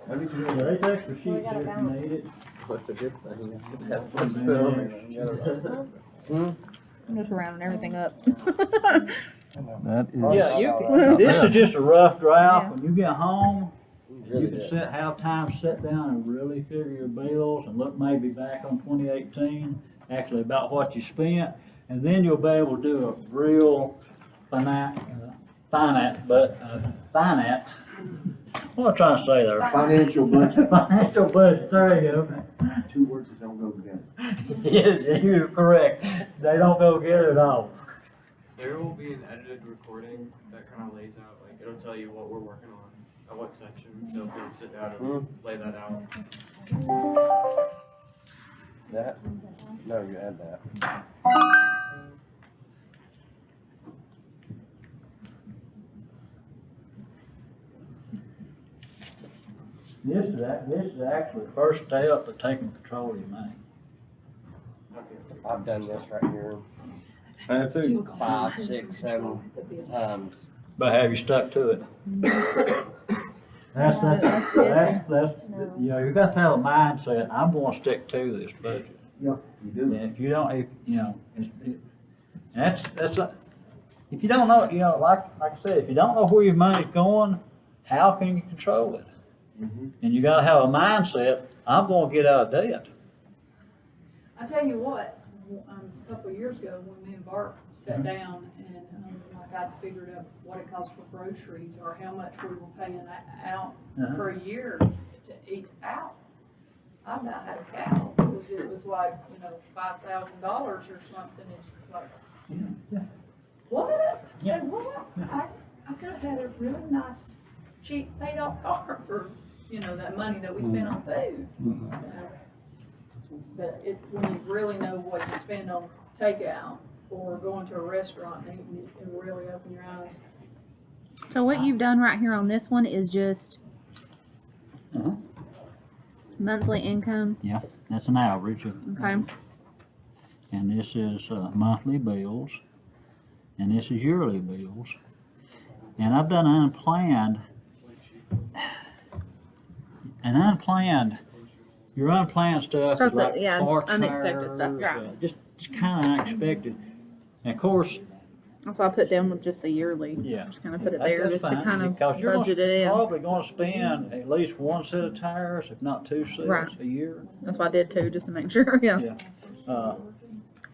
There's extra sheets We got a there if you balance. Uh, need it. What's a good thing? That's what's put on there. I'm just rounding everything up. That Yeah, you can, this is just a rough draft. When you get home, you Really can good. have time to sit down and really figure your bills and look maybe back on 2018, actually about what you spent. And then you'll be able to do a real finance, what am I trying to say there? Financial budget, Financial budget, there you go. 2 words that don't go together. Yes, you're correct. They don't go together at all. There will be an edited recording that kind of lays out, like, it'll tell you what we're working on, at what section, so if you can sit down and lay that out. That? No, you add that. This is actually the first step to taking control of your money. I've done this right here That's it. 5, 6, 7 times. But have you stuck to it? That's, you got to have a mindset, I'm gonna stick to this budget. Yeah, you do. And if you don't, if you don't know, like I said, if you don't know where your money's going, how can you control it? And you gotta have a mindset, I'm gonna get out of debt. I tell you what, a couple of years ago, when me and Bart sat down and, like I figured out what it cost for groceries or how much we were paying out for a year to eat out. I about had a cow, because it was like, $5,000 or something, it's like, what? I said, what? I could have had a really nice, cheap, paid off car for, that money that we spent on food. But when you really know what you spend on takeout or going to a restaurant, and eating, it will really open your eyes. So what you've done right here on this one is just monthly income, Yeah, that's an average. okay? And this is monthly bills, and this is yearly bills. And I've done unplanned, your unplanned stuff is Stuff like that- yeah, car unexpected stuff, tires, yeah. just kind of unexpected. And of course, That's why I put down with just the yearly. Yeah. Just kind of put it That- there that's just to fine, kind of because you're budget it in. probably gonna spend at least one set of tires, if not two sets Right. a year. That's why I did too, just to make sure, yeah. Yeah. Uh,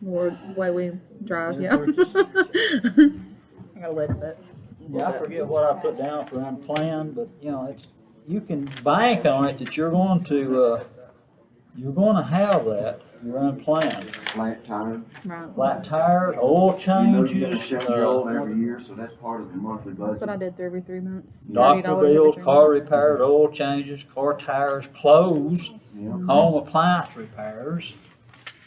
More way we drive, There- yeah. there's I gotta wait a bit. Yeah, I forget what I put down for unplanned, but you know, it's, you can bank on it that you're going to have that, your unplanned. Flat tire. Right. Flat tires, oil You know you gotta changes, change your oil every year, so that's part of the monthly That's what I budget. did through every 3 months. doctor $30 every bills, 3 car months. repairs, oil changes, car tires, clothes, Yeah. home appliance repairs,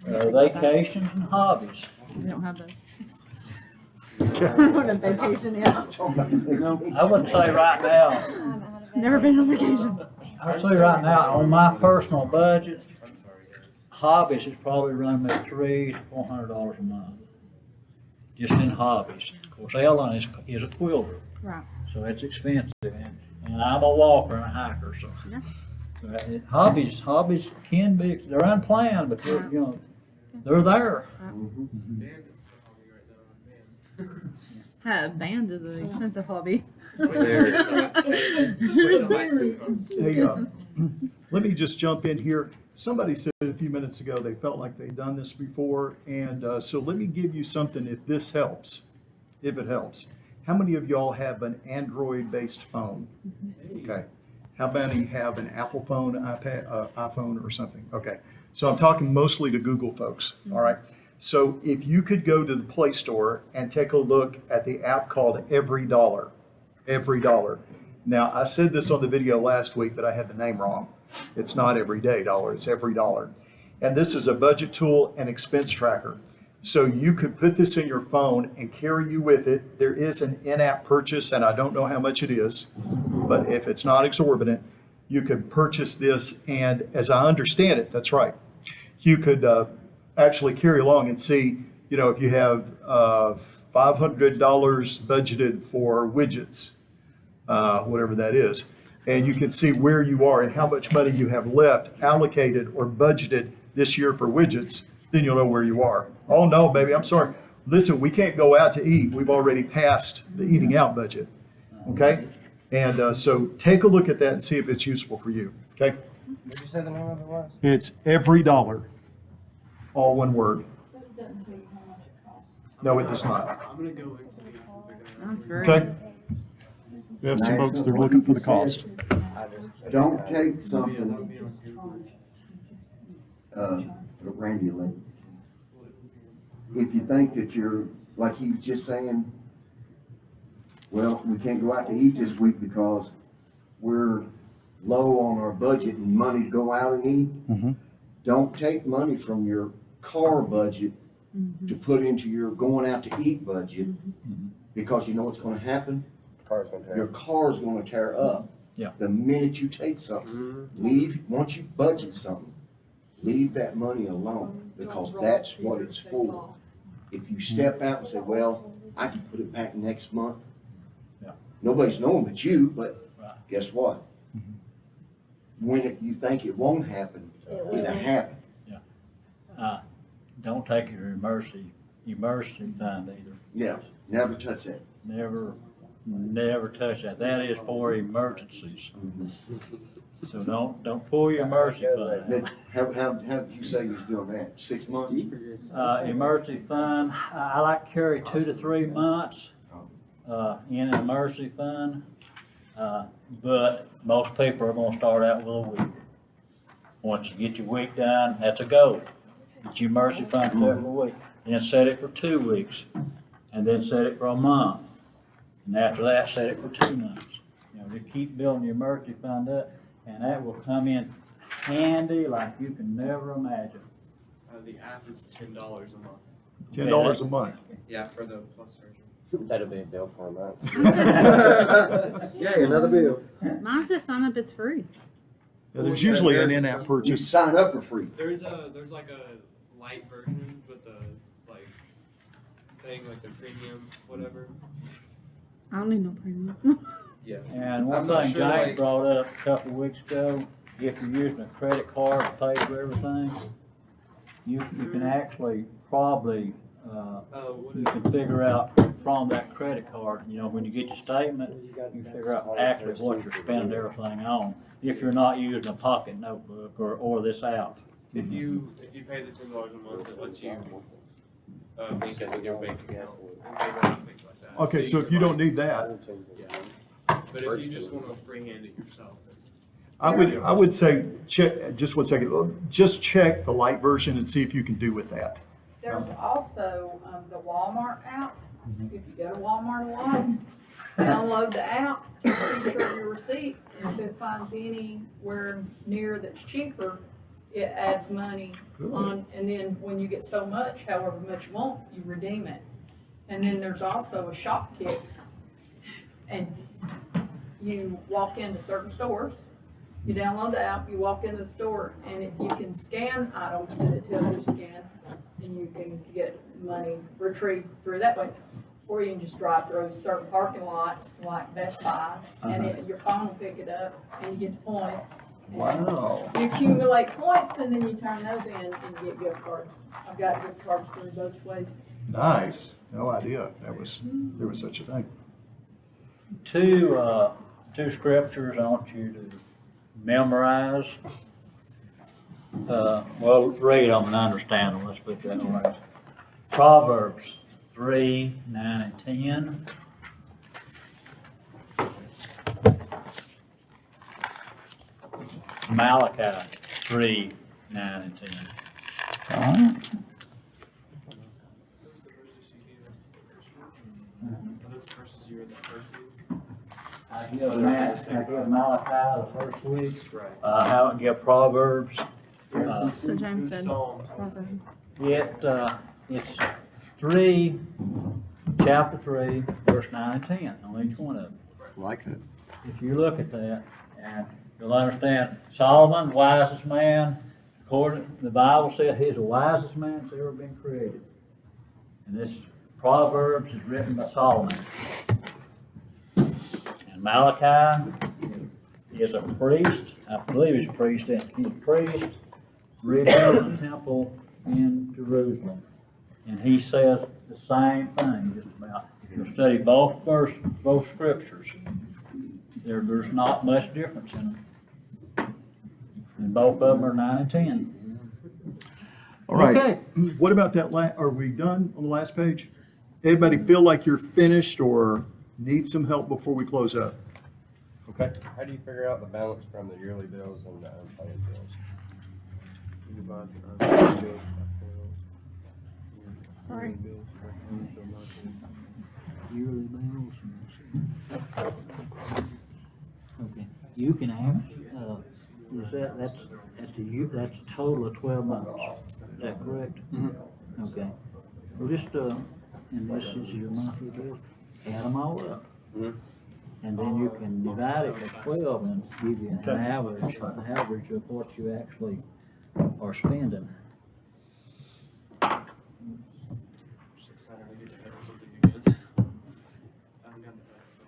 vacations and hobbies. We don't have those. What a vacation is. I wouldn't say right now, Never been on vacation. I'd say right now, on my personal budget, hobbies is probably running me $300 to $400 a month. Just in hobbies. Of course, Ellen is a quilter, Right. so it's expensive, and I'm a walker and a hiker, so. Yeah. So hobbies can be, they're unplanned, but they're, you know, they're there. Band is a hobby right now. Band is an expensive hobby. Just wait till high school comes. Hey, let me just jump in here. Somebody said a few minutes ago they felt like they'd done this before, and so let me give you something if this helps, if it helps. How many of y'all have an Android-based phone? Okay. How many have an Apple phone, iPad, iPhone, or something? Okay. So I'm talking mostly to Google folks. All right. So if you could go to the Play Store and take a look at the app called Every Dollar. Every Dollar. Now, I said this on the video last week, but I had the name wrong. It's not Everyday Dollar, it's Every Dollar. And this is a budget tool and expense tracker. So you could put this in your phone and carry you with it. There is an in-app purchase, and I don't know how much it is, but if it's not exorbitant, you could purchase this, and as I understand it, that's right. You could actually carry along and see, you know, if you have $500 budgeted for widgets, whatever that is, and you can see where you are and how much money you have left allocated or budgeted this year for widgets, then you'll know where you are. Oh, no, baby, I'm sorry. Listen, we can't go out to eat. We've already passed the eating out budget, okay? And so take a look at that and see if it's useful for you, okay? What did you say the name of it was? It's Every Dollar, all one word. But it doesn't tell you how much it costs. No, it does not, I'm gonna go into the app and figure it out. That's very. okay? We have some folks that are looking for the cost. Don't take Yeah, that'll something, be on Google. Randy, like, if you think that you're, like he was just saying, well, we can't go out to eat this week because we're low on our budget and money to go out and eat. Mhm. Don't take money from your car budget to put into your going out to eat budget, because you know what's gonna happen? Car's gonna Your tear. car's gonna tear up. Yeah. The minute you take something, once you budget something, leave that money alone, because that's what it's for. If you step out and say, well, I can put it back next month. Yeah. Nobody's knowing but you, but Right. guess what? When you think it won't happen, it'll happen. Don't take your emergency fund either. Yeah, never touch that. Never touch that. That is for emergencies. So don't pull your emergency fund Then, how did you say you was doing that? 6 months? emergency fund, I like to carry 2 to 3 months, in an emergency fund. But most people are gonna start out with a week. Once you get your week done, that's a goal. Get your emergency fund set for a week, then set it for 2 weeks, and then set it for a month. And after that, set it for 2 months. You know, just keep building your emergency fund up, and that will come in handy like you can never imagine. The app is $10 a month. $10 a month. Yeah, for the plus version. That'll be a bill for a month. Yeah, another bill. Mine says sign up, it's free. There's usually an in-app You purchase. sign up for free. There's like a light version with the like thing like the premium whatever. I don't need no premium. Yeah. And one I'm not thing sure, James like- brought up a couple of weeks ago, if you're using a credit card to pay for everything, you can actually probably, What you is can figure out from that credit card, you know, when you get your statement, you can figure out actually what you're spending everything on, if you're not using a pocket notebook or this app. if you pay the $10 a month, it lets you link it with your bank account and pay that and things like that. Okay, so if you don't need that, But if you just want to freehand it yourself, I would say, check, just one second, just check the light version and see if you can do with that. There's also, the Walmart app. If you go to Walmart a lot, download the app, feature your receipt. If it finds anywhere near that's cheaper, it adds money on, and then when you get so much, however much you want, you redeem it. And then there's also a Shop Kicks. And you walk into certain stores, you download the app, you walk into the store, and you can scan items that it tells you to scan, and you can get money retrieved through that way. Or you can just drive through certain parking lots, like Best Buy, and your phone will pick it up, and you get the points. And Wow. you accumulate points, and then you turn those in, and you get gift cards. I've got gift cards through both ways. Nice. No idea there was such a thing. Two scriptures I want you to memorize. Well, read them and understand them, let's put it that way. Proverbs 3, 9, and 10. Malachi 3, 9, and 10. All right. those verses you read that first week. I give Malachi the first week. Right. I haven't give Proverbs. So James said. Psalms. It's chapter 3, verse 9 and 10 on each one of them. Like that. If you look at that, and you'll understand, Solomon, wisest man, according, the Bible says he's the wisest man that's ever been created. And this Proverbs is written by Solomon. And Malachi is a priest, I believe he's a priest, he's a priest rebuilding the temple in Jerusalem. And he says the same thing, just about. If you study both scriptures, there's not much difference in them. And both of them are 9 and 10. All right. Okay. What about that are we done on the last page? Anybody feel like you're finished or need some help before we close up? Okay. How do you figure out the balance from the yearly bills and the unpaid bills? You divide the unpaid bills by bills. Sorry. Yearly bills. Okay, you can have, that's a total of 12 months, is that correct? Okay, well, just, and this is your monthly bills, add them all up. And then you can divide it by 12 and give you an average of what you actually are spending. Just excited to get to have something again. I haven't gotten that for a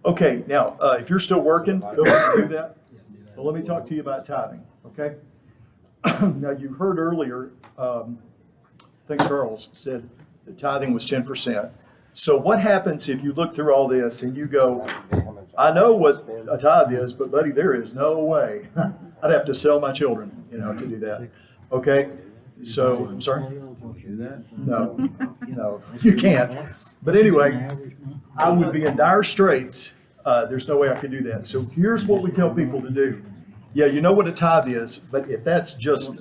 while. Okay, now, if you're still working, feel free to do that. But let me talk to you about tithing, okay? Now, you heard earlier, I think Charles said that tithing was 10%. So what happens if you look through all this and you go, I know what a tithe is, but buddy, there is no way. I'd have to sell my children, to do that. Okay? So, I'm sorry? No, you can't. But anyway, I would be in dire straits. There's no way I could do that. So here's what we tell people to do. Yeah, you know what a tithe is, but if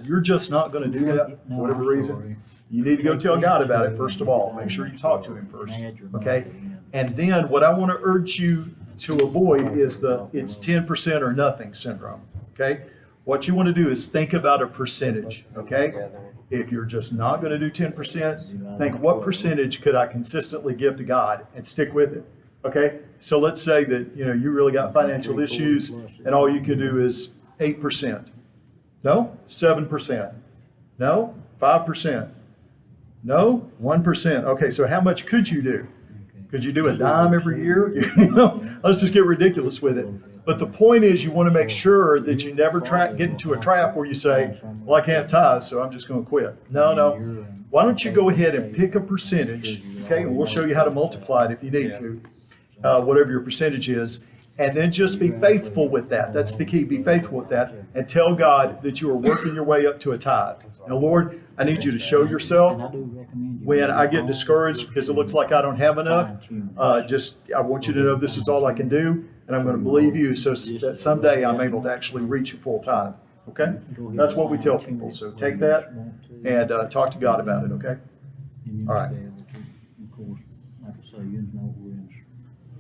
you're just not going to do that, for whatever reason, you need to go tell God about it first of all. Make sure you talk to him first, okay? And then what I want to urge you to avoid is it's 10% or nothing syndrome, okay? What you want to do is think about a percentage, okay? If you're just not going to do 10%, think what percentage could I consistently give to God and stick with it, Okay, so let's say that, you really got financial issues and all you can do is 8%. No, 7%. No, 5%. No, 1%. Okay, so how much could you do? Could you do a dime every year? Let's just get ridiculous with it. But the point is, you want to make sure that you never get into a trap where you say, well, I can't tithe, so I'm just going to quit. No. Why don't you go ahead and pick a percentage, okay? And we'll show you how to multiply it if you need to, whatever your percentage is. And then just be faithful with that. That's the key. Be faithful with that and tell God that you are working your way up to a tithe. Now, Lord, I need you to show yourself when I get discouraged because it looks like I don't have enough. I want you to know this is all I can do, and I'm going to believe you so that someday I'm able to actually reach a full tithe. Okay? That's what we tell people. So take that and talk to God about it. Okay? All right.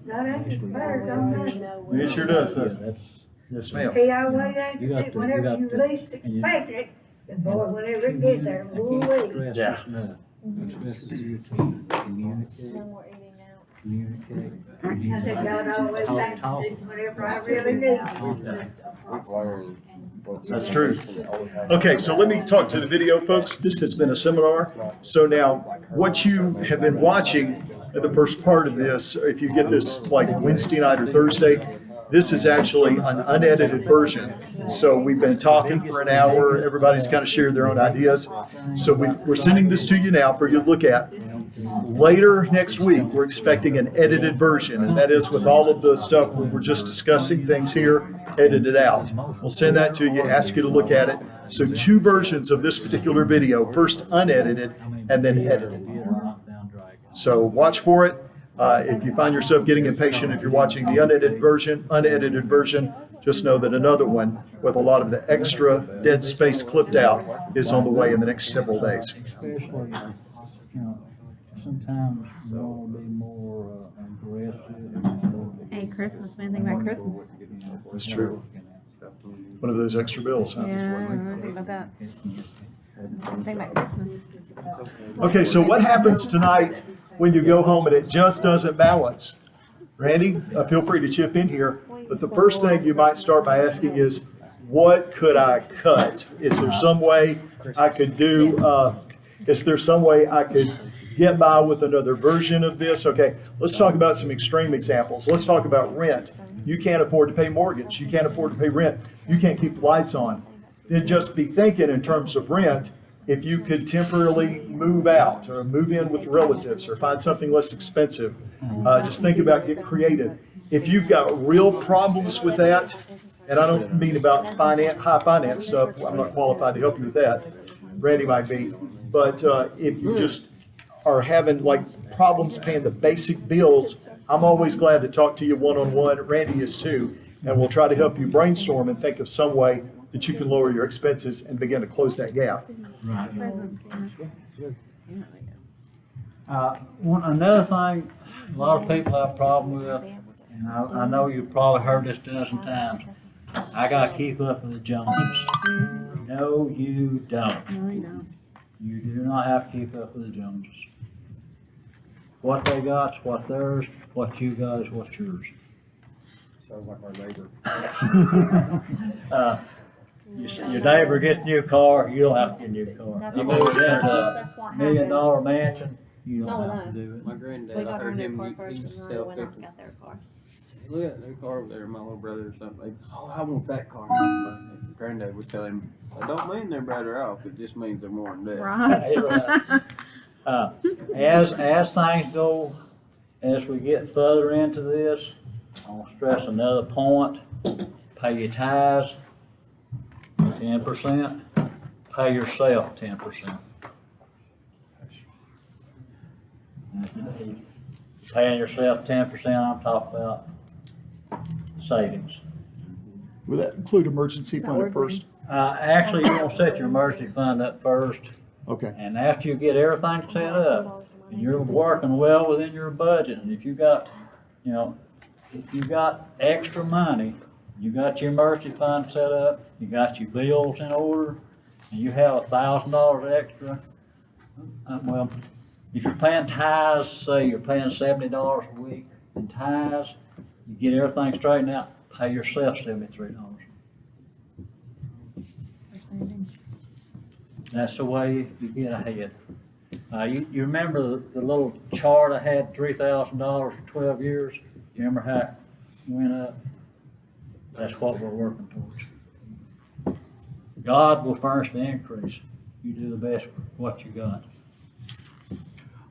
God answers prayers, don't they? It sure does, doesn't it? Yes, ma'am. He always answers it whenever you least expect it. And boy, whenever it gets there, woo-wee. Yeah. I said, God always answers it whenever I really need it. We've learned. That's true. Okay, so let me talk to the video folks. This has been a seminar. So now, what you have been watching at the first part of this, if you get this like Wednesday night or Thursday, this is actually an unedited version. So we've been talking for an hour. Everybody's kind of shared their own ideas. So we're sending this to you now for you to look at. Later next week, we're expecting an edited version, and that is with all of the stuff where we're just discussing things here, edited out. We'll send that to you, ask you to look at it. So 2 versions of this particular video, first unedited and then edited. So watch for it. If you find yourself getting impatient, if you're watching the unedited version, just know that another one with a lot of the extra dead space clipped out is on the way in the next several days. Sometimes we want to be more aggressive. Hey, Christmas, man, think about Christmas. That's true. One of those extra bills, huh? Yeah, think about that. Think about Christmas. Okay, so what happens tonight when you go home and it just doesn't balance? Randy, feel free to chip in here, but the first thing you might start by asking is, what could I cut? Is there some way I could is there some way I could get by with another version of this? Okay, let's talk about some extreme examples. Let's talk about rent. You can't afford to pay mortgage. You can't afford to pay rent. You can't keep the lights on. Then just be thinking in terms of rent, if you could temporarily move out or move in with relatives or find something less expensive. Just think about get creative. If you've got real problems with that, and I don't mean about high finance stuff, I'm not qualified to help you with that. Randy might be. But if you just are having like problems paying the basic bills, I'm always glad to talk to you one-on-one. Randy is too. And we'll try to help you brainstorm and think of some way that you can lower your expenses and begin to close that gap. Right. Another thing, a lot of people have a problem with, and I know you've probably heard this a dozen times. I gotta keep up with the Joneses. No, you don't. No, you don't. You do not have to keep up with the Joneses. What they got's what theirs, what you got is what's yours. Sounds like our neighbor. Your neighbor gets a new car, you don't have to get a new car. That's You what move happened. into a That's what $1 million happened. mansion, you Not don't with have to us. do it. My granddad, We I got our heard new him, car he first, used to and tell then we went out people, and got their car. look at that new car over there, my little brother or something. Like, oh, I want that car. But granddad would tell him, that don't mean they're better off. It just means they're more in debt. Right. As things go, as we get further into this, I'll stress another point. Pay your tithes, 10%. Pay yourself 10%. Paying yourself 10%, I'm talking about savings. Will that include emergency fund at first? Actually, you want to set your emergency fund up first, Okay. and after you get everything set up, and you're working well within your budget, and if you got, if you got extra money, you got your emergency fund set up, you got your bills in order, and you have $1,000 extra, well, if you're paying tithes, say you're paying $70 a week, and ties, you get everything straightened out, pay yourself $73. That's the way you get ahead. You remember the little chart I had, $3,000 for 12 years? You remember how it went up? That's what we're working towards. God will furnish the increase. You do the best with what you got.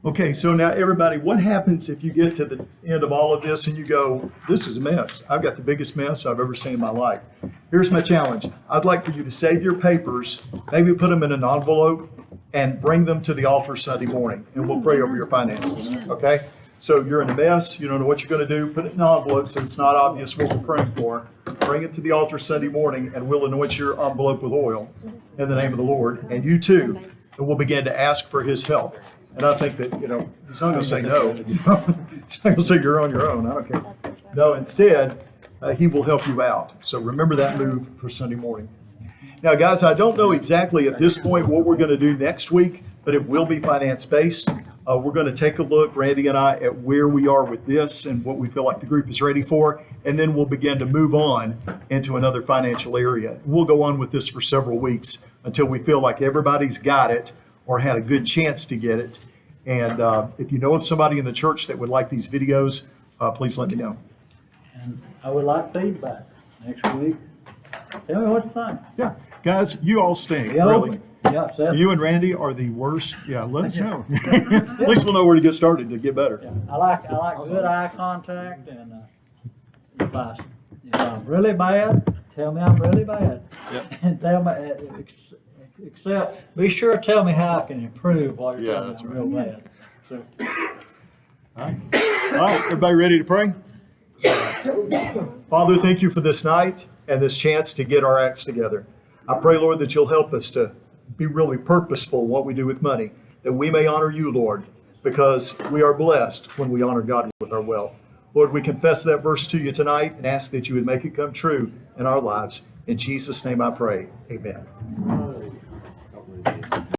Okay, so now everybody, what happens if you get to the end of all of this and you go, this is a mess. I've got the biggest mess I've ever seen in my life. Here's my challenge. I'd like for you to save your papers, maybe put them in an envelope and bring them to the altar Sunday morning and we'll pray over your finances, okay? So you're in a mess, you don't know what you're gonna do, put it in an envelope so it's not obvious what we're praying for. Bring it to the altar Sunday morning and we'll anoint your envelope with oil in the name of the Lord. And you too, and we'll begin to ask for his help. And I think that, he's not gonna say no. He's not gonna say you're on your own, I don't care. No, instead, he will help you out. So remember that move for Sunday morning. Now, guys, I don't know exactly at this point what we're gonna do next week, but it will be finance-based. We're gonna take a look, Randy and I, at where we are with this and what we feel like the group is ready for, and then we'll begin to move on into another financial area. We'll go on with this for several weeks until we feel like everybody's got it or had a good chance to get it. And if you know of somebody in the church that would like these videos, please let me know. And I would like feedback next week. Tell me what you think. Yeah, guys, you all stink, Be really. open. Yeah, Seth. You and Randy are the worst. Yeah, let us know. At least we'll know where to get started to get better. Yeah, I like good eye contact and if I'm really bad, tell me I'm really bad. Yep. And tell me, except, be sure to tell me how I can improve while you're Yeah, telling me that's I'm right. real bad. So, All right, everybody ready to pray? Father, thank you for this night and this chance to get our acts together. I pray, Lord, that you'll help us to be really purposeful in what we do with money, that we may honor you, Lord, because we are blessed when we honor God with our wealth. Lord, we confess that verse to you tonight and ask that you would make it come true in our lives. In Jesus' name I pray, amen.